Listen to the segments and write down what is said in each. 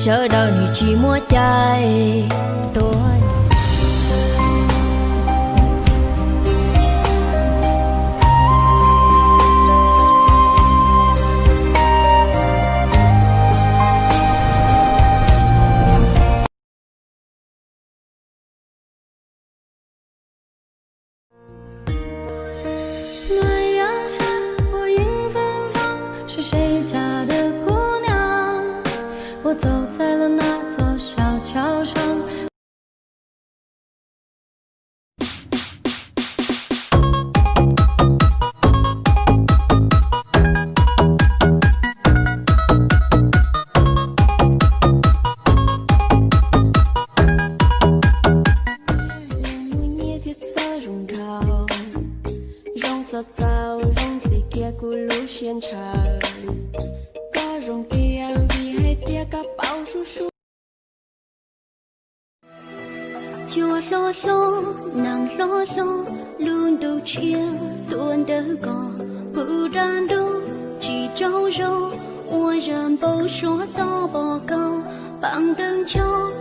chờ đợi你寂寞在多。暖阳下，我迎芬芳，是谁家的姑娘？我走在了那座小桥上。早早rong gì kia của lũ xiên trời có rong kia vì hay tia cả bao su su chùa lo lo nàng lo lo luôn đầu chia tuôn đỡ gò bự đàn đô chỉ trâu rô ua rầm bầu số to bò câu bằng từng châu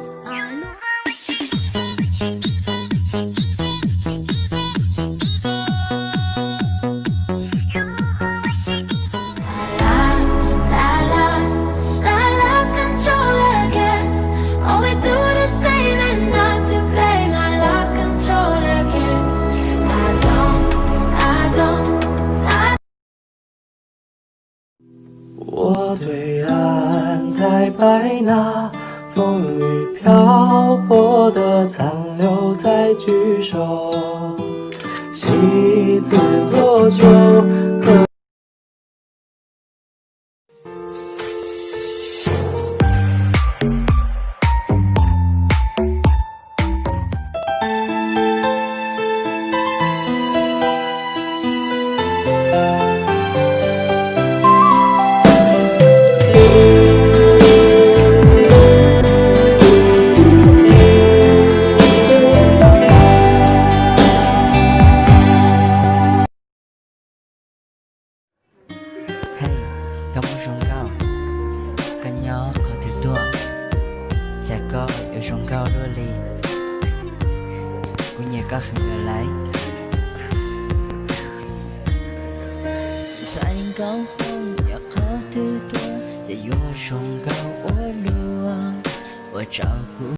我对岸在白纳，风雨漂泊的残留在句首，戏子多久？Kamu sungkau Kanya kau tidur Jaga yêu sungkau đôi ly Của nhà có khăn người lấy Sai câu không Nhà kau tidurจะอยู่สงเกา我路我照顾